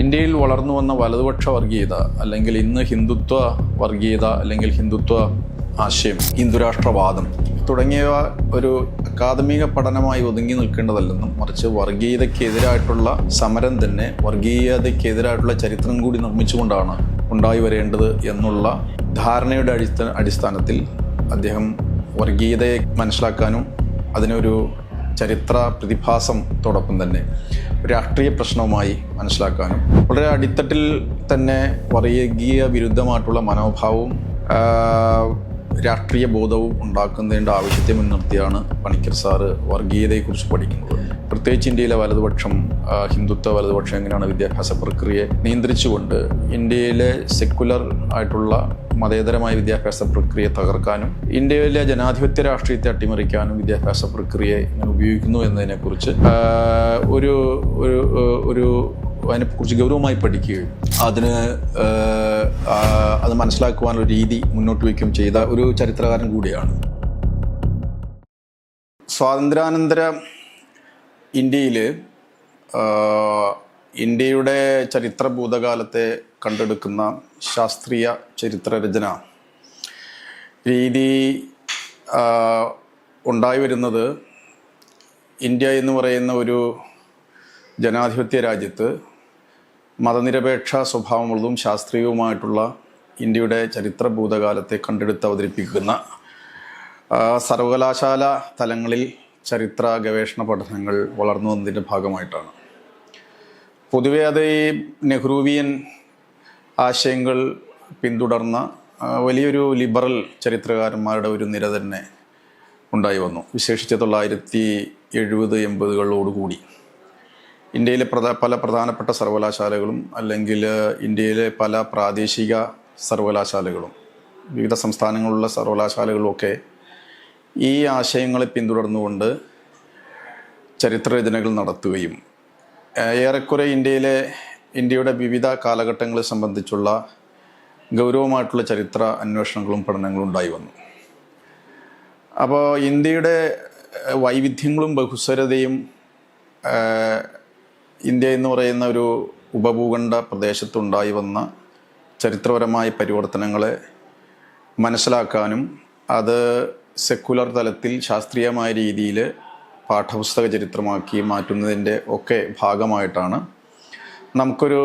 ഇന്ത്യയിൽ വളർന്നു വന്ന വലതുപക്ഷ വർഗീയത അല്ലെങ്കിൽ ഇന്ന് ഹിന്ദുത്വ വർഗീയത അല്ലെങ്കിൽ ഹിന്ദുത്വ ആശയം, ഹിന്ദുരാഷ്ട്രവാദം തുടങ്ങിയവ ഒരു അക്കാദമിക പഠനമായി ഒതുങ്ങി നിൽക്കേണ്ടതല്ലെന്നും മറിച്ച് വർഗീയതയ്ക്കെതിരായിട്ടുള്ള സമരം തന്നെ വർഗീയതയ്ക്കെതിരായിട്ടുള്ള ചരിത്രം കൂടി നിർമ്മിച്ചുകൊണ്ടാണ് ഉണ്ടായി വരേണ്ടത് എന്നുള്ള ധാരണയുടെ അടിസ്ഥാനത്തിൽ അദ്ദേഹം വർഗീയതയെ മനസ്സിലാക്കാനും അതിനൊരു ചരിത്ര പ്രതിഭാസത്തോടൊപ്പം തന്നെ രാഷ്ട്രീയ പ്രശ്നവുമായി മനസ്സിലാക്കാനും വളരെ അടിത്തട്ടിൽ തന്നെ വർഗീയ വിരുദ്ധമായിട്ടുള്ള മനോഭാവവും രാഷ്ട്രീയ ബോധവും ഉണ്ടാക്കുന്നതിൻ്റെ ആവശ്യത്തെ മുൻനിർത്തിയാണ് പണിക്കർ സാറ് വർഗീയതയെക്കുറിച്ച് പഠിക്കുന്നത്. പ്രത്യേകിച്ച് ഇന്ത്യയിലെ വലതുപക്ഷം, ഹിന്ദുത്വ വലതുപക്ഷം എങ്ങനെയാണ് വിദ്യാഭ്യാസ പ്രക്രിയയെ നിയന്ത്രിച്ചുകൊണ്ട് ഇന്ത്യയിലെ സെക്കുലർ ആയിട്ടുള്ള മതേതരമായ വിദ്യാഭ്യാസ പ്രക്രിയയെ തകർക്കാനും ഇന്ത്യയിലെ ജനാധിപത്യ രാഷ്ട്രീയത്തെ അട്ടിമറിക്കാനും വിദ്യാഭ്യാസ പ്രക്രിയയെ എങ്ങനെ ഉപയോഗിക്കുന്നു എന്നതിനെക്കുറിച്ച് അതിനെക്കുറിച്ച് ഗൗരവമായി പഠിക്കുകയും അത് മനസ്സിലാക്കുവാനുള്ള രീതി മുന്നോട്ട് വയ്ക്കുകയും ചെയ്ത ഒരു ചരിത്രകാരൻ കൂടിയാണ്. സ്വാതന്ത്ര്യാനന്തര ഇന്ത്യയിൽ ഇന്ത്യയുടെ ചരിത്ര ഭൂതകാലത്തെ കണ്ടെടുക്കുന്ന ശാസ്ത്രീയ ചരിത്രരചന രീതി ഉണ്ടായി വരുന്നത് ഇന്ത്യ എന്ന് പറയുന്ന ഒരു ജനാധിപത്യ രാജ്യത്ത് മതനിരപേക്ഷ സ്വഭാവമുള്ളതും ശാസ്ത്രീയവുമായിട്ടുള്ള ഇന്ത്യയുടെ ചരിത്ര ഭൂതകാലത്തെ കണ്ടെടുത്ത് അവതരിപ്പിക്കുന്ന സർവകലാശാല തലങ്ങളിൽ ചരിത്ര ഗവേഷണ പഠനങ്ങൾ വളർന്നു വന്നതിൻ്റെ ഭാഗമായിട്ടാണ്. പൊതുവെ അത് ഈ നെഹ്റുവിയൻ ആശയങ്ങൾ പിന്തുടർന്ന വലിയൊരു ലിബറൽ ചരിത്രകാരന്മാരുടെ ഒരു നിര തന്നെ ഉണ്ടായി വന്നു. വിശേഷിച്ച് 1970-80കളോടുകൂടി ഇന്ത്യയിലെ പല പ്രധാനപ്പെട്ട സർവകലാശാലകളും അല്ലെങ്കിൽ ഇന്ത്യയിലെ പല പ്രാദേശിക സർവകലാശാലകളും വിവിധ സംസ്ഥാനങ്ങളിലുള്ള സർവകലാശാലകളുമൊക്കെ ഈ ആശയങ്ങളെ പിന്തുടർന്നുകൊണ്ട് ചരിത്രരചനകൾ നടത്തുകയും ഏറെക്കുറെ ഇന്ത്യയുടെ വിവിധ കാലഘട്ടങ്ങളെ സംബന്ധിച്ചുള്ള ഗൗരവമായിട്ടുള്ള ചരിത്ര അന്വേഷണങ്ങളും പഠനങ്ങളും ഉണ്ടായി വന്നു. അപ്പോൾ ഇന്ത്യയുടെ വൈവിധ്യങ്ങളും ബഹുസ്വരതയും ഇന്ത്യ എന്ന് പറയുന്ന ഒരു ഉപഭൂഖണ്ഡ പ്രദേശത്തുണ്ടായി വന്ന ചരിത്രപരമായ പരിവർത്തനങ്ങളെ മനസ്സിലാക്കാനും അത് സെക്കുലർ തലത്തിൽ ശാസ്ത്രീയമായ രീതിയിൽ പാഠപുസ്തക ചരിത്രമാക്കി മാറ്റുന്നതിൻ്റെ ഒക്കെ ഭാഗമായിട്ടാണ് നമുക്കൊരു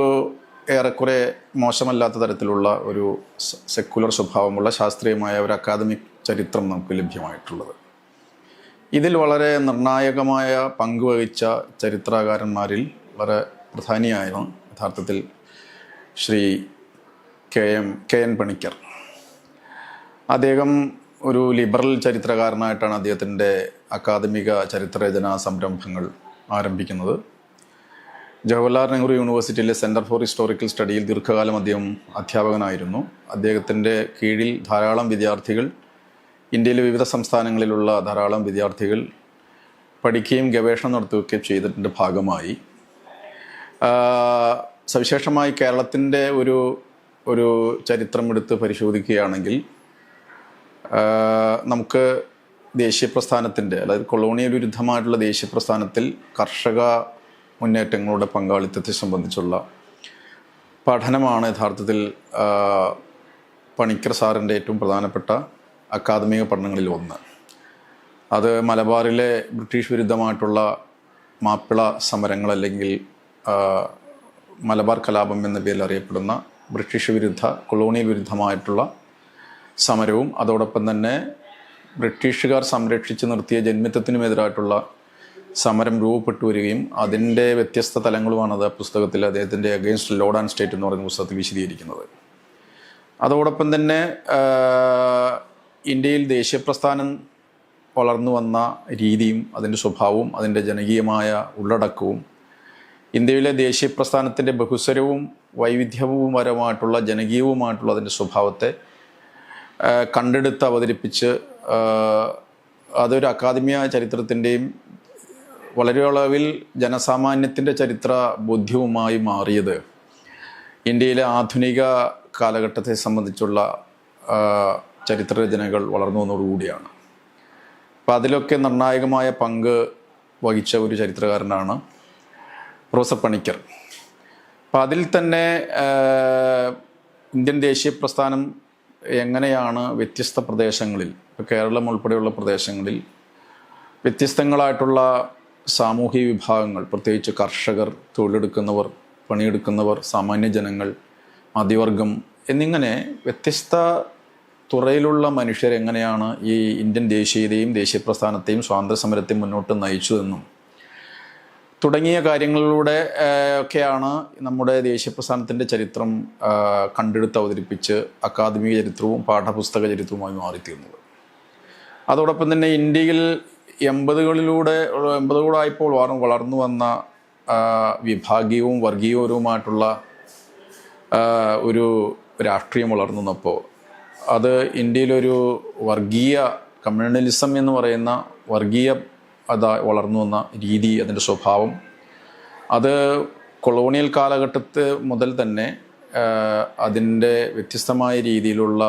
ഏറെക്കുറെ മോശമല്ലാത്ത തരത്തിലുള്ള ഒരു സെക്കുലർ സ്വഭാവമുള്ള ശാസ്ത്രീയമായ ഒരു അക്കാദമിക് ചരിത്രം നമുക്ക് ലഭ്യമായിട്ടുള്ളത്. ഇതിൽ വളരെ നിർണായകമായ പങ്കുവഹിച്ച ചരിത്രകാരന്മാരിൽ വളരെ പ്രധാനിയായിരുന്നു യഥാർത്ഥത്തിൽ ശ്രീ കെ എൻ പണിക്കർ. അദ്ദേഹം ഒരു ലിബറൽ ചരിത്രകാരനായിട്ടാണ് അദ്ദേഹത്തിൻ്റെ അക്കാദമിക ചരിത്രരചനാ സംരംഭങ്ങൾ ആരംഭിക്കുന്നത്. ജവഹർലാൽ നെഹ്റു യൂണിവേഴ്സിറ്റിയിലെ സെൻറ്റർ ഫോർ ഹിസ്റ്റോറിക്കൽ സ്റ്റഡിയിൽ ദീർഘകാലം അദ്ദേഹം അധ്യാപകനായിരുന്നു. അദ്ദേഹത്തിൻ്റെ കീഴിൽ ധാരാളം വിദ്യാർത്ഥികൾ, ഇന്ത്യയിലെ വിവിധ സംസ്ഥാനങ്ങളിലുള്ള ധാരാളം വിദ്യാർത്ഥികൾ പഠിക്കുകയും ഗവേഷണം നടത്തുകയും ചെയ്തതിൻ്റെ ഭാഗമായി സവിശേഷമായി കേരളത്തിൻ്റെ ഒരു ചരിത്രം എടുത്ത് പരിശോധിക്കുകയാണെങ്കിൽ നമുക്ക് ദേശീയ പ്രസ്ഥാനത്തിൻ്റെ, അതായത് കൊളോണിയൽ വിരുദ്ധമായിട്ടുള്ള ദേശീയ പ്രസ്ഥാനത്തിൽ കർഷക മുന്നേറ്റങ്ങളുടെ പങ്കാളിത്തത്തെ സംബന്ധിച്ചുള്ള പഠനമാണ് യഥാർത്ഥത്തിൽ പണിക്കർ സാറിൻ്റെ ഏറ്റവും പ്രധാനപ്പെട്ട അക്കാദമിക പഠനങ്ങളിൽ ഒന്ന്. അത് മലബാറിലെ ബ്രിട്ടീഷ് വിരുദ്ധമായിട്ടുള്ള മാപ്പിള സമരങ്ങൾ അല്ലെങ്കിൽ മലബാർ കലാപം എന്ന പേരിൽ അറിയപ്പെടുന്ന ബ്രിട്ടീഷ് വിരുദ്ധ കൊളോണിയൽ വിരുദ്ധമായിട്ടുള്ള സമരവും അതോടൊപ്പം തന്നെ ബ്രിട്ടീഷുകാർ സംരക്ഷിച്ച് നിർത്തിയ ജന്മിത്വത്തിനുമെതിരായിട്ടുള്ള സമരം രൂപപ്പെട്ടു വരികയും അതിൻ്റെ വ്യത്യസ്ത തലങ്ങളുമാണ് അത് പുസ്തകത്തിൽ അദ്ദേഹത്തിൻ്റെ അഗെയിൻസ്റ്റ് ലോഡ് ആൻഡ് സ്റ്റേറ്റ് എന്ന് പറയുന്ന പുസ്തകത്തിൽ വിശദീകരിക്കുന്നത്. അതോടൊപ്പം തന്നെ ഇന്ത്യയിൽ ദേശീയ പ്രസ്ഥാനം വളർന്നു വന്ന രീതിയും അതിൻ്റെ സ്വഭാവവും അതിൻ്റെ ജനകീയമായ ഉള്ളടക്കവും ഇന്ത്യയിലെ ദേശീയ പ്രസ്ഥാനത്തിൻ്റെ ബഹുസ്വരവും വൈവിധ്യവുപരമായിട്ടുള്ള ജനകീയവുമായിട്ടുള്ള അതിൻ്റെ സ്വഭാവത്തെ കണ്ടെടുത്ത് അവതരിപ്പിച്ച് അതൊരു അക്കാദമിക ചരിത്രത്തിൻ്റെയും വളരെ അളവിൽ ജനസാമാന്യത്തിൻ്റെ ചരിത്ര ബോധ്യവുമായി മാറിയത് ഇന്ത്യയിലെ ആധുനിക കാലഘട്ടത്തെ സംബന്ധിച്ചുള്ള ചരിത്രരചനകൾ വളർന്നു വന്നതോടുകൂടിയാണ്. അപ്പം അതിലൊക്കെ നിർണായകമായ പങ്ക് വഹിച്ച ഒരു ചരിത്രകാരനാണ് പ്രൊഫസർ പണിക്കർ. അപ്പം അതിൽ തന്നെ ഇന്ത്യൻ ദേശീയ പ്രസ്ഥാനം എങ്ങനെയാണ് വ്യത്യസ്ത പ്രദേശങ്ങളിൽ, ഇപ്പോൾ കേരളം ഉൾപ്പെടെയുള്ള പ്രദേശങ്ങളിൽ വ്യത്യസ്തങ്ങളായിട്ടുള്ള സാമൂഹിക വിഭാഗങ്ങൾ, പ്രത്യേകിച്ച് കർഷകർ, തൊഴിലെടുക്കുന്നവർ, പണിയെടുക്കുന്നവർ, സാമാന്യ ജനങ്ങൾ, മധ്യവർഗം എന്നിങ്ങനെ വ്യത്യസ്ത തുറയിലുള്ള മനുഷ്യർ എങ്ങനെയാണ് ഈ ഇന്ത്യൻ ദേശീയതയും ദേശീയ പ്രസ്ഥാനത്തെയും സ്വാതന്ത്ര്യ സമരത്തെയും മുന്നോട്ട് നയിച്ചതെന്നും തുടങ്ങിയ കാര്യങ്ങളിലൂടെ ഒക്കെയാണ് നമ്മുടെ ദേശീയ പ്രസ്ഥാനത്തിൻ്റെ ചരിത്രം കണ്ടെടുത്ത് അവതരിപ്പിച്ച് അക്കാദമിക ചരിത്രവും പാഠപുസ്തക ചരിത്രവുമായി മാറിത്തീർന്നത്. അതോടൊപ്പം തന്നെ ഇന്ത്യയിൽ 80കളായപ്പോൾ വളർന്നു വന്ന വിഭാഗീയവും വർഗീയപരവുമായിട്ടുള്ള ഒരു രാഷ്ട്രീയം വളർന്നു വന്നപ്പോൾ അത് ഇന്ത്യയിലൊരു വർഗീയ കമ്മ്യൂണലിസം എന്ന് പറയുന്ന വർഗീയ വളർന്നു വന്ന രീതി, അതിൻ്റെ സ്വഭാവം അത് കൊളോണിയൽ കാലഘട്ടത്ത് മുതൽ തന്നെ അതിൻ്റെ വ്യത്യസ്തമായ രീതിയിലുള്ള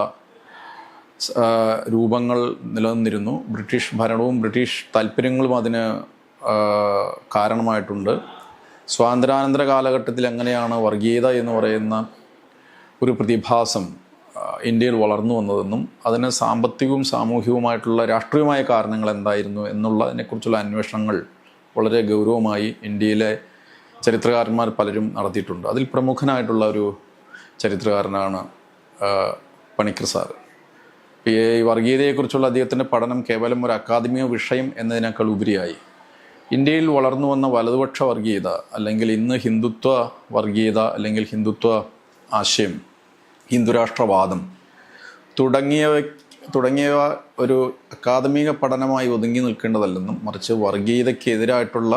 രൂപങ്ങൾ നിലനിന്നിരുന്നു. ബ്രിട്ടീഷ് ഭരണവും ബ്രിട്ടീഷ് താല്പര്യങ്ങളും അതിന് കാരണമായിട്ടുണ്ട്. സ്വാതന്ത്ര്യാനന്തര കാലഘട്ടത്തിൽ എങ്ങനെയാണ് വർഗീയത എന്ന് പറയുന്ന ഒരു പ്രതിഭാസം ഇന്ത്യയിൽ വളർന്നു വന്നതെന്നും അതിന് സാമ്പത്തികവും സാമൂഹികവുമായിട്ടുള്ള രാഷ്ട്രീയമായ കാരണങ്ങൾ എന്തായിരുന്നു എന്നുള്ളതിനെക്കുറിച്ചുള്ള അന്വേഷണങ്ങൾ വളരെ ഗൗരവമായി ഇന്ത്യയിലെ ചരിത്രകാരന്മാർ പലരും നടത്തിയിട്ടുണ്ട്. അതിൽ പ്രമുഖനായിട്ടുള്ള ഒരു ചരിത്രകാരനാണ് പണിക്കർ സാർ. ഈ വർഗീയതയെക്കുറിച്ചുള്ള അദ്ദേഹത്തിൻ്റെ പഠനം കേവലം ഒരു അക്കാദമിക വിഷയം എന്നതിനേക്കാൾ ഉപരിയായി ഇന്ത്യയിൽ വളർന്നു വന്ന വലതുപക്ഷ വർഗീയത, അല്ലെങ്കിൽ ഇന്ന് ഹിന്ദുത്വ വർഗീയത, അല്ലെങ്കിൽ ഹിന്ദുത്വ ആശയം, ഹിന്ദുരാഷ്ട്രവാദം തുടങ്ങിയവ ഒരു അക്കാദമിക പഠനമായി ഒതുങ്ങി നിൽക്കേണ്ടതല്ലെന്നും മറിച്ച് വർഗീയതയ്ക്കെതിരായിട്ടുള്ള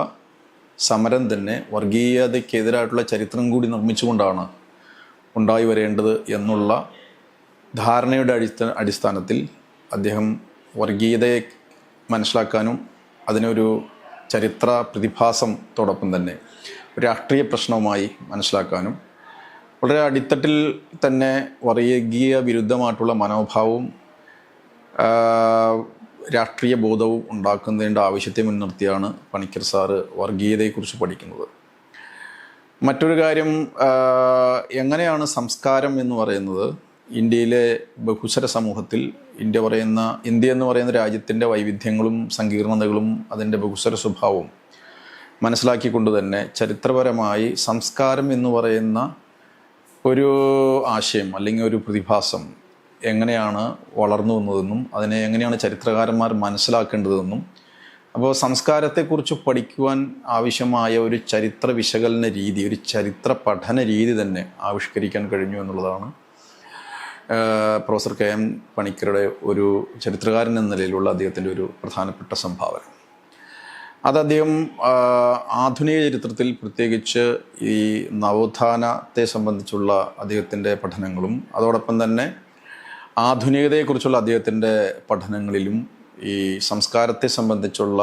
സമരം തന്നെ വർഗീയതയ്ക്കെതിരായിട്ടുള്ള ചരിത്രം കൂടി നിർമ്മിച്ചുകൊണ്ടാണ് ഉണ്ടായി വരേണ്ടത് എന്നുള്ള ധാരണയുടെ അടിസ്ഥാനത്തിൽ അദ്ദേഹം വർഗീയതയെ മനസ്സിലാക്കാനും അതിനൊരു ചരിത്ര പ്രതിഭാസത്തോടൊപ്പം തന്നെ രാഷ്ട്രീയ പ്രശ്നവുമായി മനസ്സിലാക്കാനും വളരെ അടിത്തട്ടിൽ തന്നെ വർഗീയ വിരുദ്ധമായിട്ടുള്ള മനോഭാവവും രാഷ്ട്രീയ ബോധവും ഉണ്ടാക്കുന്നതിൻ്റെ ആവശ്യത്തെ മുൻനിർത്തിയാണ് പണിക്കർ സാറ് വർഗീയതയെക്കുറിച്ച് പഠിക്കുന്നത്. മറ്റൊരു കാര്യം, എങ്ങനെയാണ് സംസ്കാരം എന്ന് പറയുന്നത് ഇന്ത്യയിലെ ബഹുസ്വര സമൂഹത്തിൽ ഇന്ത്യ എന്ന് പറയുന്ന രാജ്യത്തിൻ്റെ വൈവിധ്യങ്ങളും സങ്കീർണതകളും അതിൻ്റെ ബഹുസ്വര സ്വഭാവവും മനസ്സിലാക്കിക്കൊണ്ട് തന്നെ ചരിത്രപരമായി സംസ്കാരം എന്ന് പറയുന്ന ഒരു ആശയം അല്ലെങ്കിൽ ഒരു പ്രതിഭാസം എങ്ങനെയാണ് വളർന്നു വന്നതെന്നും അതിനെ എങ്ങനെയാണ് ചരിത്രകാരന്മാർ മനസ്സിലാക്കേണ്ടതെന്നും, അപ്പോൾ സംസ്കാരത്തെക്കുറിച്ച് പഠിക്കുവാൻ ആവശ്യമായ ഒരു ചരിത്ര വിശകലന രീതി, ഒരു ചരിത്ര പഠന രീതി തന്നെ ആവിഷ്കരിക്കാൻ കഴിഞ്ഞു എന്നുള്ളതാണ് പ്രൊഫസർ KM പണിക്കരുടെ ഒരു ചരിത്രകാരൻ എന്ന നിലയിലുള്ള അദ്ദേഹത്തിൻ്റെ ഒരു പ്രധാനപ്പെട്ട സംഭാവന. അത് അദ്ദേഹം ആധുനിക ചരിത്രത്തിൽ പ്രത്യേകിച്ച് ഈ നവോത്ഥാനത്തെ സംബന്ധിച്ചുള്ള അദ്ദേഹത്തിൻ്റെ പഠനങ്ങളും അതോടൊപ്പം തന്നെ ആധുനികതയെക്കുറിച്ചുള്ള അദ്ദേഹത്തിൻ്റെ പഠനങ്ങളിലും ഈ സംസ്കാരത്തെ സംബന്ധിച്ചുള്ള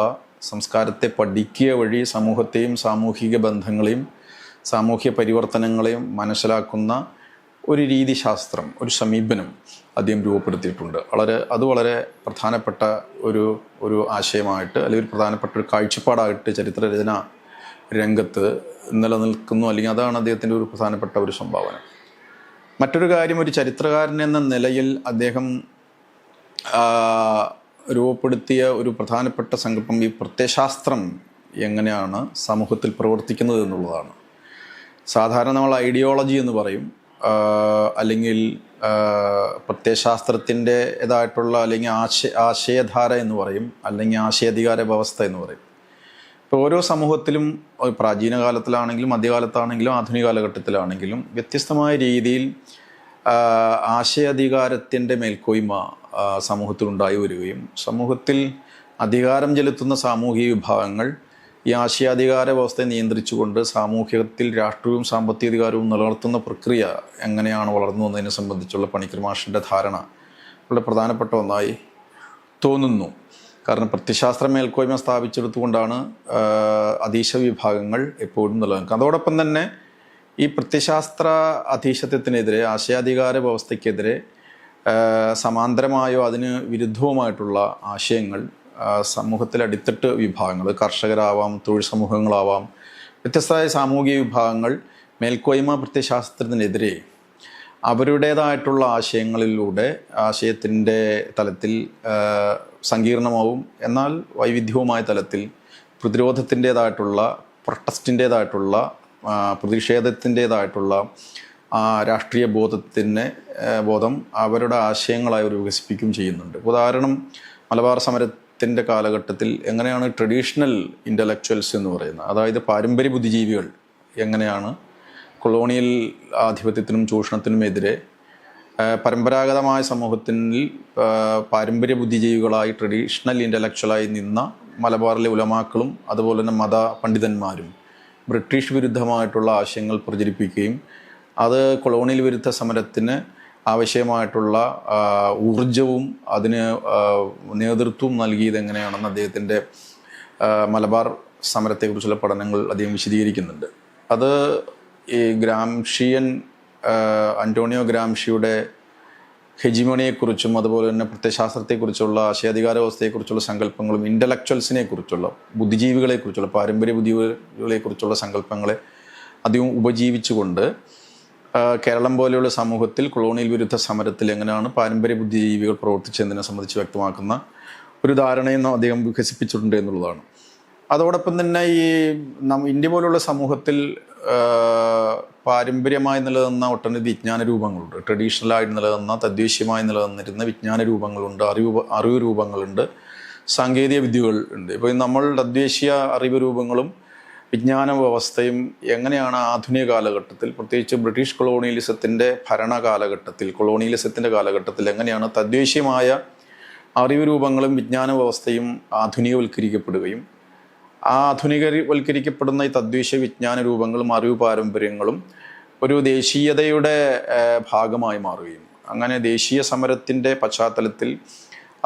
സംസ്കാരത്തെ പഠിക്കുക വഴി സമൂഹത്തെയും സാമൂഹിക ബന്ധങ്ങളെയും സാമൂഹ്യ പരിവർത്തനങ്ങളെയും മനസ്സിലാക്കുന്ന ഒരു രീതിശാസ്ത്രം, ഒരു സമീപനം അദ്ദേഹം രൂപപ്പെടുത്തിയിട്ടുണ്ട്. അത് വളരെ പ്രധാനപ്പെട്ട ഒരു ആശയമായിട്ട് അല്ലെങ്കിൽ ഒരു പ്രധാനപ്പെട്ട ഒരു കാഴ്ചപ്പാടായിട്ട് ചരിത്രരചന രംഗത്ത് നിലനിൽക്കുന്നു, അല്ലെങ്കിൽ അതാണ് അദ്ദേഹത്തിൻ്റെ ഒരു പ്രധാനപ്പെട്ട ഒരു സംഭാവന. മറ്റൊരു കാര്യം, ഒരു ചരിത്രകാരൻ എന്ന നിലയിൽ അദ്ദേഹം രൂപപ്പെടുത്തിയ ഒരു പ്രധാനപ്പെട്ട സങ്കല്പം ഈ പ്രത്യയശാസ്ത്രം എങ്ങനെയാണ് സമൂഹത്തിൽ പ്രവർത്തിക്കുന്നത് എന്നുള്ളതാണ്. സാധാരണ നമ്മൾ ഐഡിയോളജി എന്ന് പറയും, അല്ലെങ്കിൽ പ്രത്യയശാസ്ത്രത്തിൻ്റെതായിട്ടുള്ള അല്ലെങ്കിൽ ആശയധാര എന്ന് പറയും, അല്ലെങ്കിൽ ആശയാധികാര വ്യവസ്ഥ എന്ന് പറയും. ഇപ്പോൾ ഓരോ സമൂഹത്തിലും പ്രാചീന കാലത്തിലാണെങ്കിലും മധ്യകാലത്താണെങ്കിലും ആധുനിക കാലഘട്ടത്തിലാണെങ്കിലും വ്യത്യസ്തമായ രീതിയിൽ ആശയാധികാരത്തിൻ്റെ മേൽക്കോയ്മ സമൂഹത്തിലുണ്ടായി വരികയും സമൂഹത്തിൽ അധികാരം ചെലുത്തുന്ന സാമൂഹിക വിഭാഗങ്ങൾ ഈ ആശയാധികാര വ്യവസ്ഥയെ നിയന്ത്രിച്ചുകൊണ്ട് സാമൂഹികത്തിൽ രാഷ്ട്രീയവും സാമ്പത്തിക അധികാരവും നിലനിർത്തുന്ന പ്രക്രിയ എങ്ങനെയാണ് വളർന്നു വന്നതിനെ സംബന്ധിച്ചുള്ള പണിക്കർ മാഷിൻ്റെ ധാരണ വളരെ പ്രധാനപ്പെട്ട ഒന്നായി തോന്നുന്നു. കാരണം പ്രത്യയശാസ്ത്ര മേൽക്കോയ്മ സ്ഥാപിച്ചെടുത്തുകൊണ്ടാണ് അധീശ വിഭാഗങ്ങൾ എപ്പോഴും നിലനിൽക്കുക. അതോടൊപ്പം തന്നെ ഈ പ്രത്യയശാസ്ത്ര അധീശത്വത്തിനെതിരെ, ആശയാധികാര വ്യവസ്ഥയ്ക്കെതിരെ സമാന്തരമായോ അതിന് വിരുദ്ധവുമായിട്ടുള്ള ആശയങ്ങൾ സമൂഹത്തിലെ അടിത്തട്ട് വിഭാഗങ്ങൾ, കർഷകരാവാം, തൊഴിൽ സമൂഹങ്ങളാവാം, വ്യത്യസ്തമായ സാമൂഹിക വിഭാഗങ്ങൾ മേൽക്കോയ്മ പ്രത്യയശാസ്ത്രത്തിനെതിരെ അവരുടേതായിട്ടുള്ള ആശയത്തിൻ്റെ തലത്തിൽ സങ്കീർണമാവും എന്നാൽ വൈവിധ്യവുമായ തലത്തിൽ പ്രതിരോധത്തിൻ്റേതായിട്ടുള്ള പ്രൊട്ടസ്റ്റിൻ്റേതായിട്ടുള്ള പ്രതിഷേധത്തിൻ്റേതായിട്ടുള്ള രാഷ്ട്രീയ ബോധം അവരുടെ ആശയങ്ങളായി അവർ വികസിപ്പിക്കുകയും ചെയ്യുന്നുണ്ട്. ഉദാഹരണം, മലബാർ സമരത്തിൻ്റെ കാലഘട്ടത്തിൽ എങ്ങനെയാണ് ട്രഡീഷണൽ ഇൻ്റലക്ച്വൽസ് എന്ന് പറയുന്നത്, അതായത് പാരമ്പര്യ ബുദ്ധിജീവികൾ എങ്ങനെയാണ് കൊളോണിയൽ ആധിപത്യത്തിനും ചൂഷണത്തിനുമെതിരെ പരമ്പരാഗതമായ സമൂഹത്തിൽ പാരമ്പര്യ ബുദ്ധിജീവികളായി ട്രഡീഷണൽ ഇൻ്റലക്ച്വലായി നിന്ന മലബാറിലെ ഉലമാക്കളും അതുപോലെ തന്നെ മത പണ്ഡിതന്മാരും ബ്രിട്ടീഷ് വിരുദ്ധമായിട്ടുള്ള ആശയങ്ങൾ പ്രചരിപ്പിക്കുകയും അത് കൊളോണിയൽ വിരുദ്ധ സമരത്തിന് ആവശ്യമായിട്ടുള്ള ഊർജവും അതിന് നേതൃത്വവും നൽകിയത് എങ്ങനെയാണെന്ന് അദ്ദേഹത്തിൻ്റെ മലബാർ സമരത്തെക്കുറിച്ചുള്ള പഠനങ്ങൾ അദ്ദേഹം വിശദീകരിക്കുന്നുണ്ട്. അത് ഈ ഗ്രാംഷിയൻ അന്റോണിയോ ഗ്രാംഷിയുടെ ഹെജിമോണിയെക്കുറിച്ചും അതുപോലെ തന്നെ പ്രത്യയശാസ്ത്രത്തെക്കുറിച്ചുള്ള ആശയാധികാര വ്യവസ്ഥയെക്കുറിച്ചുള്ള സങ്കല്പങ്ങളും ഇൻ്റലക്ച്വൽസിനെ കുറിച്ചുള്ള ബുദ്ധിജീവികളെക്കുറിച്ചുള്ള പാരമ്പര്യ ബുദ്ധിജീവികളെക്കുറിച്ചുള്ള സങ്കല്പങ്ങളെ അധികം ഉപജീവിച്ചുകൊണ്ട് കേരളം പോലെയുള്ള സമൂഹത്തിൽ കൊളോണിയൽ വിരുദ്ധ സമരത്തിൽ എങ്ങനെയാണ് പാരമ്പര്യ ബുദ്ധിജീവികൾ പ്രവർത്തിച്ചതിനെ സംബന്ധിച്ച് വ്യക്തമാക്കുന്ന ഒരു ധാരണയും അദ്ദേഹം വികസിപ്പിച്ചിട്ടുണ്ട് എന്നുള്ളതാണ്. അതോടൊപ്പം തന്നെ ഈ ഇന്ത്യ പോലുള്ള സമൂഹത്തിൽ പാരമ്പര്യമായി നിലനിന്ന ഒട്ടനവധി വിജ്ഞാന രൂപങ്ങളുണ്ട്. ട്രഡീഷണലായി നിലനിന്ന തദ്ദേശീയമായി നിലനിന്നിരുന്ന വിജ്ഞാന രൂപങ്ങളുണ്ട്, അറിവ് രൂപങ്ങളുണ്ട്, സാങ്കേതിക വിദ്യകൾ ഉണ്ട്. ഇപ്പോൾ നമ്മൾ തദ്ദേശീയ അറിവ് രൂപങ്ങളും വിജ്ഞാന വ്യവസ്ഥയും എങ്ങനെയാണ് ആധുനിക കാലഘട്ടത്തിൽ, പ്രത്യേകിച്ച് ബ്രിട്ടീഷ് കൊളോണിയലിസത്തിൻ്റെ കൊളോണിയലിസത്തിൻ്റെ കാലഘട്ടത്തിൽ എങ്ങനെയാണ് തദ്ദേശീയമായ അറിവ് രൂപങ്ങളും വിജ്ഞാന വ്യവസ്ഥയും ആധുനികവൽക്കരിക്കപ്പെടുകയും ആ ആധുനികവൽക്കരിക്കപ്പെടുന്ന ഈ തദ്ദേശീയ വിജ്ഞാന രൂപങ്ങളും അറിവ് പാരമ്പര്യങ്ങളും ഒരു ദേശീയതയുടെ ഭാഗമായി മാറുകയും അങ്ങനെ ദേശീയ സമരത്തിൻ്റെ പശ്ചാത്തലത്തിൽ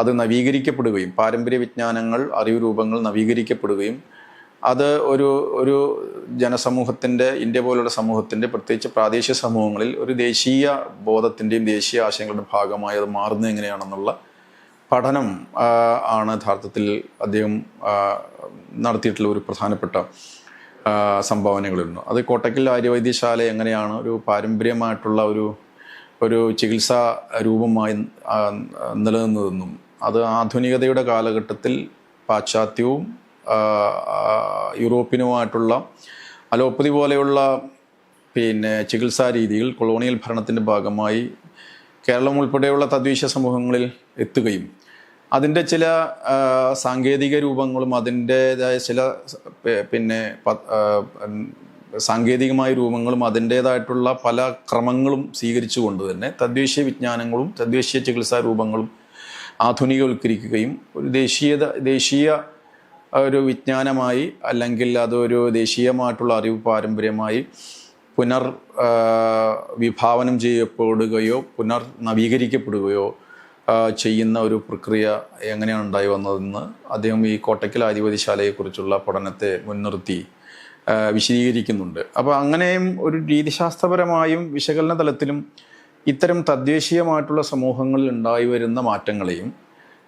അത് നവീകരിക്കപ്പെടുകയും പാരമ്പര്യ വിജ്ഞാനങ്ങൾ അറിവ് രൂപങ്ങൾ നവീകരിക്കപ്പെടുകയും അത് ഒരു ജനസമൂഹത്തിൻ്റെ, ഇന്ത്യ പോലുള്ള സമൂഹത്തിൻ്റെ, പ്രത്യേകിച്ച് പ്രാദേശിക സമൂഹങ്ങളിൽ ഒരു ദേശീയ ബോധത്തിൻ്റെയും ദേശീയ ആശയങ്ങളുടെ ഭാഗമായി അത് മാറുന്നത് എങ്ങനെയാണെന്നുള്ള പഠനം ആണ് യഥാർത്ഥത്തിൽ അദ്ദേഹം നടത്തിയിട്ടുള്ള ഒരു പ്രധാനപ്പെട്ട സംഭാവനകളിലുണ്ട്. അത് കോട്ടക്കൽ ആര്യവൈദ്യശാല എങ്ങനെയാണ് ഒരു പാരമ്പര്യമായിട്ടുള്ള ഒരു ചികിത്സാ രൂപമായി നിലനിന്നതെന്നും അത് ആധുനികതയുടെ കാലഘട്ടത്തിൽ പാശ്ചാത്യവും യൂറോപ്പിനുമായിട്ടുള്ള അലോപ്പതി പോലെയുള്ള ചികിത്സാ രീതികൾ കൊളോണിയൽ ഭരണത്തിൻ്റെ ഭാഗമായി കേരളം ഉൾപ്പെടെയുള്ള തദ്ദേശീയ സമൂഹങ്ങളിൽ എത്തുകയും അതിൻ്റെ ചില സാങ്കേതിക രൂപങ്ങളും അതിൻ്റേതായ ചില സാങ്കേതികമായ രൂപങ്ങളും അതിൻ്റേതായിട്ടുള്ള പല ക്രമങ്ങളും സ്വീകരിച്ചുകൊണ്ട് തന്നെ തദ്ദേശീയ വിജ്ഞാനങ്ങളും തദ്ദേശീയ ചികിത്സാ രൂപങ്ങളും ആധുനികവൽക്കരിക്കുകയും ഒരു ദേശീയ ഒരു വിജ്ഞാനമായി അല്ലെങ്കിൽ അതൊരു ദേശീയമായിട്ടുള്ള അറിവ് പാരമ്പര്യമായി വിഭാവനം ചെയ്യപ്പെടുകയോ നവീകരിക്കപ്പെടുകയോ ചെയ്യുന്ന ഒരു പ്രക്രിയ എങ്ങനെയാണ് ഉണ്ടായി വന്നതെന്ന് അദ്ദേഹം ഈ കോട്ടക്കൽ ആര്യവൈദ്യശാലയെക്കുറിച്ചുള്ള പഠനത്തെ മുൻനിർത്തി വിശദീകരിക്കുന്നുണ്ട്. അപ്പോൾ അങ്ങനെയും ഒരു രീതിശാസ്ത്രപരമായും വിശകലന തലത്തിലും ഇത്തരം തദ്ദേശീയമായിട്ടുള്ള സമൂഹങ്ങളിൽ ഉണ്ടായി വരുന്ന മാറ്റങ്ങളെയും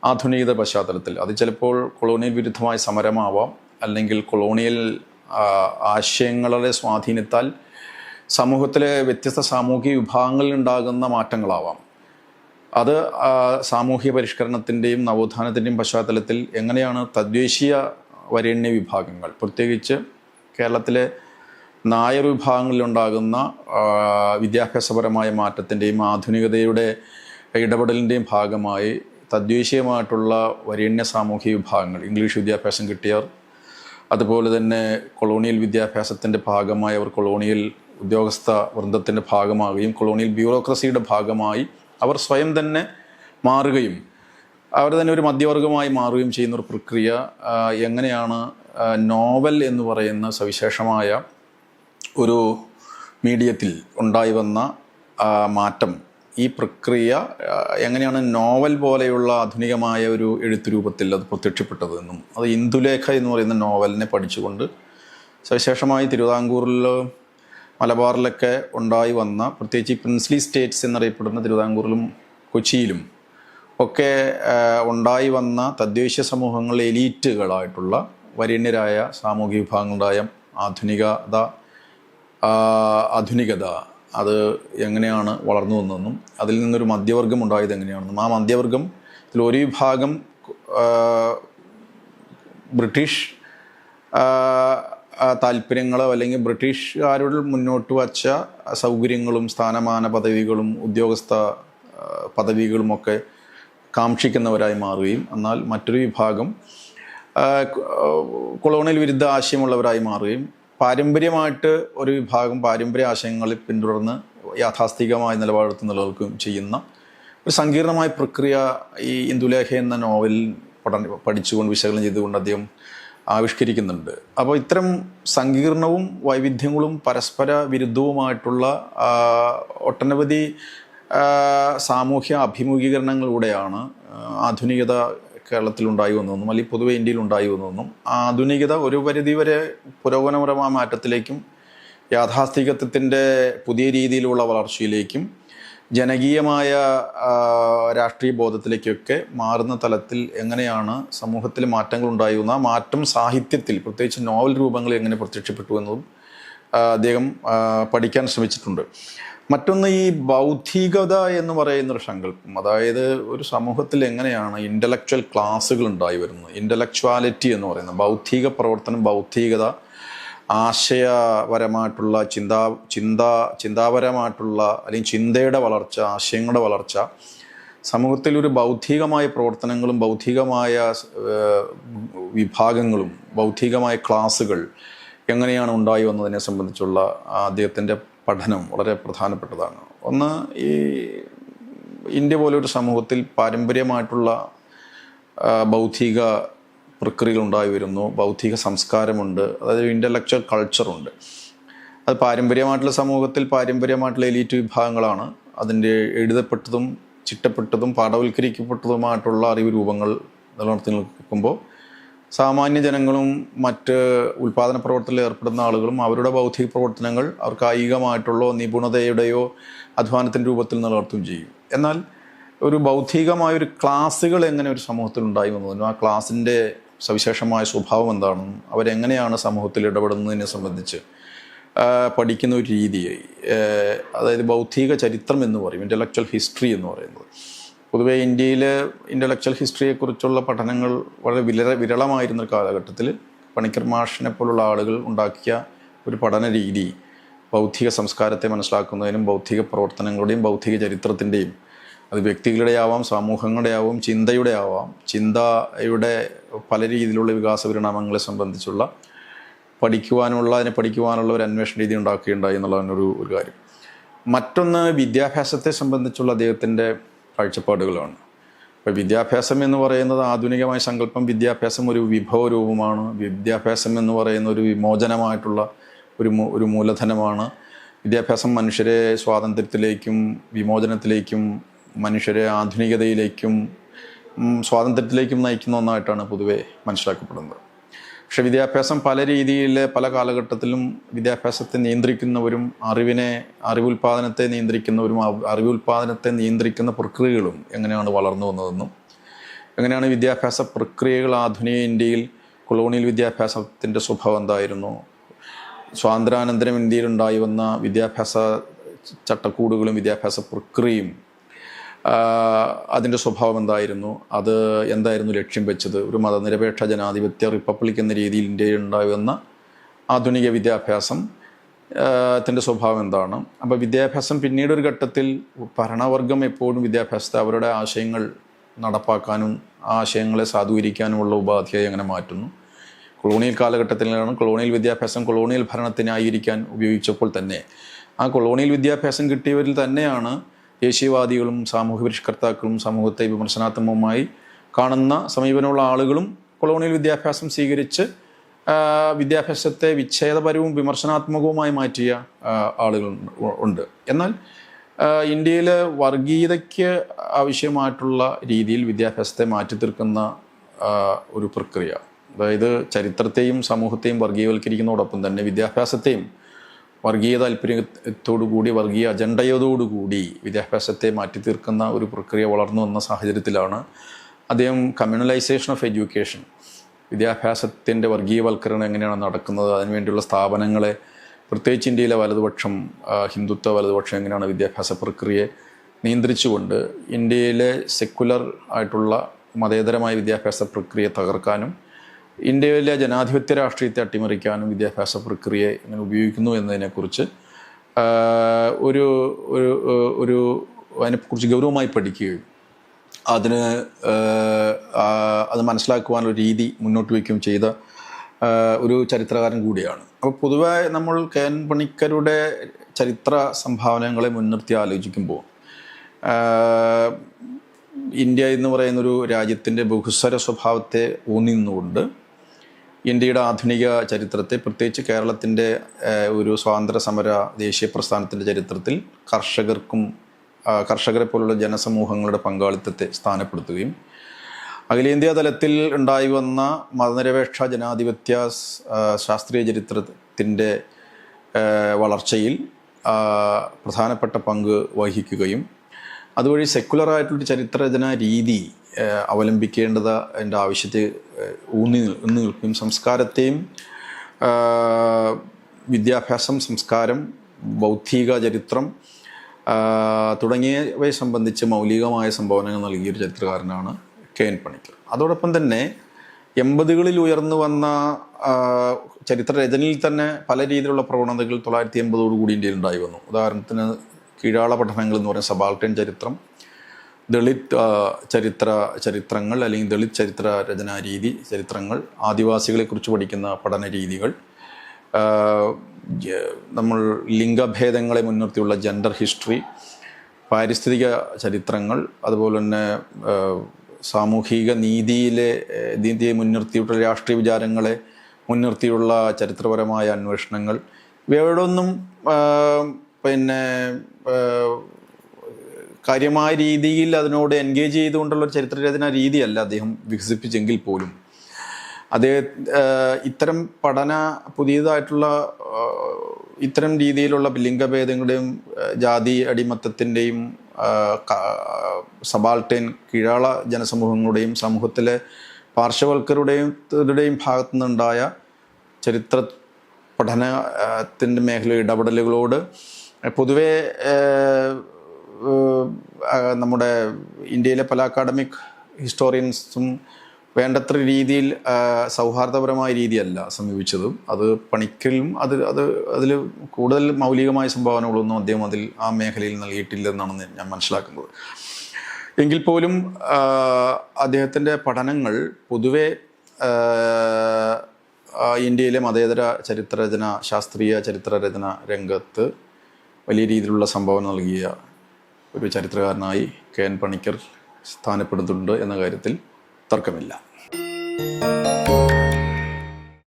ആധുനികത പശ്ചാത്തലത്തിൽ അത് ചിലപ്പോൾ കൊളോണിയൽ വിരുദ്ധമായ സമരമാവാം, അല്ലെങ്കിൽ കൊളോണിയൽ ആശയങ്ങളുടെ സ്വാധീനത്താൽ സമൂഹത്തിലെ വ്യത്യസ്ത സാമൂഹിക വിഭാഗങ്ങളിൽ ഉണ്ടാകുന്ന മാറ്റങ്ങളാവാം. അത് സാമൂഹിക പരിഷ്കരണത്തിൻ്റെയും നവോത്ഥാനത്തിൻ്റെയും പശ്ചാത്തലത്തിൽ എങ്ങനെയാണ് തദ്ദേശീയ വരേണ്യ വിഭാഗങ്ങൾ, പ്രത്യേകിച്ച് കേരളത്തിലെ നായർ വിഭാഗങ്ങളിലുണ്ടാകുന്ന വിദ്യാഭ്യാസപരമായ മാറ്റത്തിൻ്റെയും ആധുനികതയുടെ ഇടപെടലിൻ്റെയും ഭാഗമായി തദ്ദേശീയമായിട്ടുള്ള വരേണ്യ സാമൂഹിക വിഭാഗങ്ങൾ, ഇംഗ്ലീഷ് വിദ്യാഭ്യാസം കിട്ടിയവർ, അതുപോലെ തന്നെ കൊളോണിയൽ വിദ്യാഭ്യാസത്തിൻ്റെ ഭാഗമായി അവർ കൊളോണിയൽ ഉദ്യോഗസ്ഥ വൃന്ദത്തിൻ്റെ ഭാഗമാകുകയും കൊളോണിയൽ ബ്യൂറോക്രസിയുടെ ഭാഗമായി അവർ സ്വയം തന്നെ മാറുകയും അവർ തന്നെ ഒരു മധ്യവർഗമായി മാറുകയും ചെയ്യുന്ന ഒരു പ്രക്രിയ എങ്ങനെയാണ് നോവൽ എന്ന് പറയുന്ന സവിശേഷമായ ഒരു മീഡിയത്തിൽ ഉണ്ടായി വന്ന മാറ്റം, ഈ പ്രക്രിയ എങ്ങനെയാണ് നോവൽ പോലെയുള്ള ആധുനികമായ ഒരു എഴുത്ത് രൂപത്തിൽ അത് പ്രത്യക്ഷപ്പെട്ടതെന്നും അത് ഇന്ദുലേഖ എന്ന് പറയുന്ന നോവലിനെ പഠിച്ചുകൊണ്ട് സവിശേഷമായി തിരുവിതാംകൂറിലോ മലബാറിലൊക്കെ ഉണ്ടായി വന്ന, പ്രത്യേകിച്ച് ഈ പ്രിൻസ്ലി സ്റ്റേറ്റ്സ് എന്നറിയപ്പെടുന്ന തിരുവിതാംകൂറിലും കൊച്ചിയിലും ഒക്കെ ഉണ്ടായി വന്ന തദ്ദേശീയ സമൂഹങ്ങളിലെ എലീറ്റുകളായിട്ടുള്ള വരേണ്യരായ സാമൂഹിക വിഭാഗങ്ങളുണ്ടായ ആധുനികത ആധുനികത അത് എങ്ങനെയാണ് വളർന്നു വന്നതെന്നും അതിൽ നിന്നൊരു മധ്യവർഗം ഉണ്ടായത് എങ്ങനെയാണെന്നും ആ മധ്യവർഗം ഒരു വിഭാഗം ബ്രിട്ടീഷ് താല്പര്യങ്ങളോ അല്ലെങ്കിൽ ബ്രിട്ടീഷുകാരോട് മുന്നോട്ട് വച്ച സൗകര്യങ്ങളും സ്ഥാനമാന പദവികളും ഉദ്യോഗസ്ഥ പദവികളുമൊക്കെ കാക്ഷിക്കുന്നവരായി മാറുകയും എന്നാൽ മറ്റൊരു വിഭാഗം കൊളോണിയൽ വിരുദ്ധ ആശയമുള്ളവരായി മാറുകയും പാരമ്പര്യമായിട്ട് ഒരു വിഭാഗം പാരമ്പര്യ ആശയങ്ങളിൽ പിന്തുടർന്ന് യാഥാസ്ഥിതികമായ നിലപാടെടുത്ത് നിലനിൽക്കുകയും ചെയ്യുന്ന ഒരു സങ്കീർണമായ പ്രക്രിയ ഈ ഇന്ദുലേഖ എന്ന നോവൽ പഠിച്ചുകൊണ്ട് വിശകലനം ചെയ്തുകൊണ്ട് അദ്ദേഹം ആവിഷ്കരിക്കുന്നുണ്ട്. അപ്പോൾ ഇത്തരം സങ്കീർണവും വൈവിധ്യങ്ങളും പരസ്പര വിരുദ്ധവുമായിട്ടുള്ള ഒട്ടനവധി സാമൂഹ്യ അഭിമുഖീകരണങ്ങളിലൂടെയാണ് ആധുനികത കേരളത്തിലുണ്ടായി വന്നതെന്നും അല്ലെങ്കിൽ പൊതുവെ ഇന്ത്യയിൽ ഉണ്ടായി വന്നതെന്നും ആധുനികത ഒരു പരിധിവരെ പുരോഗമനപരമായ മാറ്റത്തിലേക്കും യാഥാസ്ഥികത്വത്തിൻ്റെ പുതിയ രീതിയിലുള്ള വളർച്ചയിലേക്കും ജനകീയമായ രാഷ്ട്രീയ ബോധത്തിലേക്കൊക്കെ മാറുന്ന തലത്തിൽ എങ്ങനെയാണ് സമൂഹത്തിൽ മാറ്റങ്ങൾ ഉണ്ടായിരുന്ന ആ മാറ്റം സാഹിത്യത്തിൽ പ്രത്യേകിച്ച് നോവൽ രൂപങ്ങളിൽ എങ്ങനെ പ്രത്യക്ഷപ്പെട്ടു എന്നതും അദ്ദേഹം പഠിക്കാൻ ശ്രമിച്ചിട്ടുണ്ട്. മറ്റൊന്ന് ഈ ബൗദ്ധികത എന്ന് പറയുന്നൊരു സങ്കല്പം, അതായത് ഒരു സമൂഹത്തിൽ എങ്ങനെയാണ് ഇൻ്റലക്ച്വൽ ക്ലാസ്സുകൾ ഉണ്ടായി വരുന്നത്, ഇൻ്റലക്ച്വാലിറ്റി എന്ന് പറയുന്നത് ബൗദ്ധിക പ്രവർത്തനം, ബൗദ്ധികത, ആശയപരമായിട്ടുള്ള ചിന്താപരമായിട്ടുള്ള അല്ലെങ്കിൽ ചിന്തയുടെ വളർച്ച, ആശയങ്ങളുടെ വളർച്ച, സമൂഹത്തിൽ ഒരു ബൗദ്ധികമായ പ്രവർത്തനങ്ങളും ബൗദ്ധികമായ വിഭാഗങ്ങളും ബൗദ്ധികമായ ക്ലാസ്സുകൾ എങ്ങനെയാണ് ഉണ്ടായി വന്നതിനെ സംബന്ധിച്ചുള്ള അദ്ദേഹത്തിൻ്റെ പഠനം വളരെ പ്രധാനപ്പെട്ടതാണ്. ഒന്ന്, ഈ ഇന്ത്യ പോലൊരു സമൂഹത്തിൽ പാരമ്പര്യമായിട്ടുള്ള ബൗദ്ധിക പ്രക്രിയകൾ ഉണ്ടായി വരുന്നു, ബൗദ്ധിക സംസ്കാരമുണ്ട്, അതായത് ഇൻ്റലക്ച്വൽ കൾച്ചറുണ്ട്. അത് പാരമ്പര്യമായിട്ടുള്ള സമൂഹത്തിൽ പാരമ്പര്യമായിട്ടുള്ള എലീറ്റ് വിഭാഗങ്ങളാണ് അതിൻ്റെ എഴുതപ്പെട്ടതും ചിട്ടപ്പെട്ടതും പാഠവൽക്കരിക്കപ്പെട്ടതുമായിട്ടുള്ള അറിവ് രൂപങ്ങൾ നിലനിർത്തി നിൽക്കുമ്പോൾ സാമാന്യ ജനങ്ങളും മറ്റ് ഉൽപ്പാദന പ്രവർത്തനത്തിൽ ഏർപ്പെടുന്ന ആളുകളും അവരുടെ ബൗദ്ധിക പ്രവർത്തനങ്ങൾ അവർ കായികമായിട്ടുള്ള നിപുണതയുടെയോ അധ്വാനത്തിൻ്റെ രൂപത്തിൽ നിലനിർത്തുകയും ചെയ്യും. എന്നാൽ ഒരു ബൗദ്ധികമായൊരു ക്ലാസ്സുകൾ എങ്ങനെ ഒരു സമൂഹത്തിൽ ഉണ്ടായി വന്നതിനും ആ ക്ലാസ്സിൻ്റെ സവിശേഷമായ സ്വഭാവം എന്താണെന്നും അവരെങ്ങനെയാണ് സമൂഹത്തിൽ ഇടപെടുന്നതിനെ സംബന്ധിച്ച് പഠിക്കുന്ന ഒരു രീതി, അതായത് ബൗദ്ധിക ചരിത്രം എന്ന് പറയും, ഇൻ്റലക്ച്വൽ ഹിസ്റ്ററി എന്ന് പറയുന്നത്. പൊതുവെ ഇന്ത്യയിൽ ഇൻ്റലക്ച്വൽ ഹിസ്റ്ററിയെക്കുറിച്ചുള്ള പഠനങ്ങൾ വളരെ വിരളമായിരുന്ന കാലഘട്ടത്തിൽ പണിക്കർ മാഷിനെ പോലുള്ള ആളുകൾ ഉണ്ടാക്കിയ ഒരു പഠന രീതി ബൗദ്ധിക സംസ്കാരത്തെ മനസ്സിലാക്കുന്നതിനും ബൗദ്ധിക പ്രവർത്തനങ്ങളുടെയും ബൗദ്ധിക ചരിത്രത്തിൻ്റെയും, അത് വ്യക്തികളുടെ ആവാം, സമൂഹങ്ങളുടെ ആവാം, ചിന്തയുടെ ആവാം, ചിന്തയുടെ പല രീതിയിലുള്ള വികാസ പരിണാമങ്ങളെ സംബന്ധിച്ചുള്ള അതിനെ പഠിക്കുവാനുള്ള ഒരു അന്വേഷണ രീതി ഉണ്ടാക്കുകയുണ്ടായി എന്നുള്ളതാണ് ഒരു കാര്യം. മറ്റൊന്ന്, വിദ്യാഭ്യാസത്തെ സംബന്ധിച്ചുള്ള അദ്ദേഹത്തിൻ്റെ കാഴ്ചപ്പാടുകളാണ്. ഇപ്പോൾ വിദ്യാഭ്യാസം എന്ന് പറയുന്നത് ആധുനികമായ സങ്കല്പം, വിദ്യാഭ്യാസം ഒരു വിഭവ രൂപമാണ്, വിദ്യാഭ്യാസം എന്ന് പറയുന്ന ഒരു വിമോചനമായിട്ടുള്ള ഒരു മൂലധനമാണ്. വിദ്യാഭ്യാസം മനുഷ്യരെ സ്വാതന്ത്ര്യത്തിലേക്കും വിമോചനത്തിലേക്കും മനുഷ്യരെ ആധുനികതയിലേക്കും സ്വാതന്ത്ര്യത്തിലേക്കും നയിക്കുന്ന ഒന്നായിട്ടാണ് പൊതുവെ മനസ്സിലാക്കപ്പെടുന്നത്. പക്ഷെ വിദ്യാഭ്യാസം പല രീതിയിൽ പല കാലഘട്ടത്തിലും വിദ്യാഭ്യാസത്തെ നിയന്ത്രിക്കുന്നവരും അറിവുൽപാദനത്തെ നിയന്ത്രിക്കുന്നവരും അറിവുൽപാദനത്തെ നിയന്ത്രിക്കുന്ന പ്രക്രിയകളും എങ്ങനെയാണ് വളർന്നു വന്നതെന്നും എങ്ങനെയാണ് വിദ്യാഭ്യാസ പ്രക്രിയകൾ ആധുനിക ഇന്ത്യയിൽ കൊളോണിയൽ വിദ്യാഭ്യാസത്തിൻ്റെ സ്വഭാവം എന്തായിരുന്നു, സ്വാതന്ത്ര്യാനന്തരം ഇന്ത്യയിൽ ഉണ്ടായി വന്ന വിദ്യാഭ്യാസ ചട്ടക്കൂടുകളും വിദ്യാഭ്യാസ പ്രക്രിയയും അതിൻ്റെ സ്വഭാവം എന്തായിരുന്നു, അത് എന്തായിരുന്നു ലക്ഷ്യം വെച്ചത്, ഒരു മതനിരപേക്ഷ ജനാധിപത്യ റിപ്പബ്ലിക് എന്ന രീതിയിൽ ഇന്ത്യയിൽ ഉണ്ടാകുന്ന ആധുനിക വിദ്യാഭ്യാസം ത്തിൻ്റെ സ്വഭാവം എന്താണ്. അപ്പോൾ വിദ്യാഭ്യാസം പിന്നീട് ഒരു ഘട്ടത്തിൽ ഭരണവർഗം എപ്പോഴും വിദ്യാഭ്യാസത്തെ അവരുടെ ആശയങ്ങൾ നടപ്പാക്കാനും ആശയങ്ങളെ സാധൂകരിക്കാനുമുള്ള ഉപാധിയായി എങ്ങനെ മാറ്റുന്നു. കൊളോണിയൽ കാലഘട്ടത്തിലാണ് കൊളോണിയൽ വിദ്യാഭ്യാസം കൊളോണിയൽ ഭരണത്തിനായിരിക്കാൻ ഉപയോഗിച്ചപ്പോൾ തന്നെ ആ കൊളോണിയൽ വിദ്യാഭ്യാസം കിട്ടിയവരിൽ തന്നെയാണ് ദേശീയവാദികളും സാമൂഹ്യ പരിഷ്കർത്താക്കളും സമൂഹത്തെ വിമർശനാത്മകമായി കാണുന്ന സമീപനമുള്ള ആളുകളും കൊളോണിയൽ വിദ്യാഭ്യാസം സ്വീകരിച്ച് വിദ്യാഭ്യാസത്തെ വിച്ഛേദപരവും വിമർശനാത്മകവുമായി മാറ്റിയ ആളുകൾ ഉണ്ട്. എന്നാൽ ഇന്ത്യയിൽ വർഗീയതയ്ക്ക് ആവശ്യമായിട്ടുള്ള രീതിയിൽ വിദ്യാഭ്യാസത്തെ മാറ്റി തീർക്കുന്ന ഒരു പ്രക്രിയ, അതായത് ചരിത്രത്തെയും സമൂഹത്തെയും വർഗീയവൽക്കരിക്കുന്നതോടൊപ്പം തന്നെ വിദ്യാഭ്യാസത്തെയും വർഗീയ താല്പര്യത്തോടുകൂടി വർഗീയ അജണ്ടയോടുകൂടി വിദ്യാഭ്യാസത്തെ മാറ്റി തീർക്കുന്ന ഒരു പ്രക്രിയ വളർന്നു വന്ന സാഹചര്യത്തിലാണ് അദ്ദേഹം കമ്മ്യൂണലൈസേഷൻ ഓഫ് എഡ്യൂക്കേഷൻ, വിദ്യാഭ്യാസത്തിൻ്റെ വർഗീയവൽക്കരണം എങ്ങനെയാണ് നടക്കുന്നത്, അതിനുവേണ്ടിയുള്ള സ്ഥാപനങ്ങളെ പ്രത്യേകിച്ച് ഇന്ത്യയിലെ വലതുപക്ഷം, ഹിന്ദുത്വ വലതുപക്ഷം എങ്ങനെയാണ് വിദ്യാഭ്യാസ പ്രക്രിയയെ നിയന്ത്രിച്ചുകൊണ്ട് ഇന്ത്യയിലെ സെക്കുലർ ആയിട്ടുള്ള മതേതരമായ വിദ്യാഭ്യാസ പ്രക്രിയയെ തകർക്കാനും ഇന്ത്യയിലെ ജനാധിപത്യ രാഷ്ട്രീയത്തെ അട്ടിമറിക്കാനും വിദ്യാഭ്യാസ പ്രക്രിയയെ എങ്ങനെ ഉപയോഗിക്കുന്നു എന്നതിനെക്കുറിച്ച് ഒരു ഒരു ഒരു അതിനെക്കുറിച്ച് ഗൗരവമായി പഠിക്കുകയും അതിന് അത് മനസ്സിലാക്കുവാനുള്ള രീതി മുന്നോട്ട് വയ്ക്കുകയും ചെയ്ത ഒരു ചരിത്രകാരൻ കൂടിയാണ്. അപ്പോൾ പൊതുവെ നമ്മൾ കെ.എൻ. പണിക്കരുടെ ചരിത്ര സംഭാവനകളെ മുൻനിർത്തി ആലോചിക്കുമ്പോൾ ഇന്ത്യ എന്ന് പറയുന്നൊരു രാജ്യത്തിൻ്റെ ബഹുസ്വര സ്വഭാവത്തെ ഊന്നി നിന്നുകൊണ്ട് ഇന്ത്യയുടെ ആധുനിക ചരിത്രത്തെ, പ്രത്യേകിച്ച് കേരളത്തിൻ്റെ ഒരു സ്വാതന്ത്ര്യ സമര ദേശീയ പ്രസ്ഥാനത്തിൻ്റെ ചരിത്രത്തിൽ കർഷകരെ പോലുള്ള ജനസമൂഹങ്ങളുടെ പങ്കാളിത്തത്തെ സ്ഥാനപ്പെടുത്തുകയും അഖിലേന്ത്യാ തലത്തിൽ ഉണ്ടായി വന്ന മതനിരപേക്ഷ ജനാധിപത്യ ശാസ്ത്രീയ ചരിത്രത്തിൻ്റെ വളർച്ചയിൽ പ്രധാനപ്പെട്ട പങ്ക് വഹിക്കുകയും അതുവഴി സെക്കുലറായിട്ടുള്ള ചരിത്രരചനാ രീതി അവലംബിക്കേണ്ടതിൻ്റെ ആവശ്യത്തെ ഊന്നി നിൽക്കുകയും സംസ്കാരത്തെയും വിദ്യാഭ്യാസം, സംസ്കാരം, ബൗദ്ധിക ചരിത്രം തുടങ്ങിയവയെ സംബന്ധിച്ച് മൗലികമായ സംഭാവനകൾ നൽകിയൊരു ചരിത്രകാരനാണ് കെ.എൻ. പണിക്കർ. അതോടൊപ്പം തന്നെ 80കളിൽ ഉയർന്നു വന്ന ചരിത്രരചനയിൽ തന്നെ പല രീതിയിലുള്ള പ്രവണതകൾ 1980 ഇന്ത്യയിൽ ഉണ്ടായി വന്നു. ഉദാഹരണത്തിന് കീഴാള പഠനങ്ങൾ എന്ന് പറയുന്ന സബാൾട്ടൻ ചരിത്രം, ദളിത് ചരിത്രങ്ങൾ അല്ലെങ്കിൽ ദളിത് ചരിത്ര രചനാ രീതി ചരിത്രങ്ങൾ, ആദിവാസികളെക്കുറിച്ച് പഠിക്കുന്ന പഠന രീതികൾ, നമ്മൾ ലിംഗഭേദങ്ങളെ മുൻനിർത്തിയുള്ള ജെൻഡർ ഹിസ്റ്ററി, പാരിസ്ഥിതിക ചരിത്രങ്ങൾ, അതുപോലെ തന്നെ സാമൂഹിക നീതിയെ മുൻനിർത്തിയിട്ടുള്ള രാഷ്ട്രീയ വിചാരങ്ങളെ മുൻനിർത്തിയുള്ള ചരിത്രപരമായ അന്വേഷണങ്ങൾ, ഇവയോടൊന്നും കാര്യമായ രീതിയിൽ അതിനോട് എൻഗേജ് ചെയ്തുകൊണ്ടുള്ള ചരിത്രരചന രീതിയല്ല അദ്ദേഹം വികസിപ്പിച്ചെങ്കിൽ പോലും ഇത്തരം പുതിയതായിട്ടുള്ള ഇത്തരം രീതിയിലുള്ള ലിംഗഭേദങ്ങളുടെയും ജാതി അടിമത്തത്തിൻ്റെയും സബാൾട്ടേൻ കീഴാള ജനസമൂഹങ്ങളുടെയും സമൂഹത്തിലെ പാർശ്വവൽക്കരുടെയും ഭാഗത്തു നിന്നുണ്ടായ ചരിത്ര പഠനത്തിൻ്റെ മേഖല ഇടപെടലുകളോട് പൊതുവെ നമ്മുടെ ഇന്ത്യയിലെ പല അക്കാഡമിക് ഹിസ്റ്റോറിയൻസും വേണ്ടത്ര രീതിയിൽ സൗഹാർദ്ദപരമായ രീതിയല്ല സമീപിച്ചതും. അത് പണിക്കലും അതിൽ കൂടുതൽ മൗലികമായ സംഭാവനകളൊന്നും അദ്ദേഹം ആ മേഖലയിൽ നൽകിയിട്ടില്ലെന്നാണ് ഞാൻ മനസ്സിലാക്കുന്നത്. എങ്കിൽ പോലും അദ്ദേഹത്തിൻ്റെ പഠനങ്ങൾ പൊതുവെ ഇന്ത്യയിലെ മതേതര ചരിത്രരചന, ശാസ്ത്രീയ ചരിത്രരചന രംഗത്ത് വലിയ രീതിയിലുള്ള സംഭാവന നൽകിയ ഒരു ചരിത്രകാരനായി കെ.എൻ. പണിക്കർ സ്ഥാനപ്പെടുന്നുണ്ട് എന്ന കാര്യത്തിൽ തർക്കമില്ല.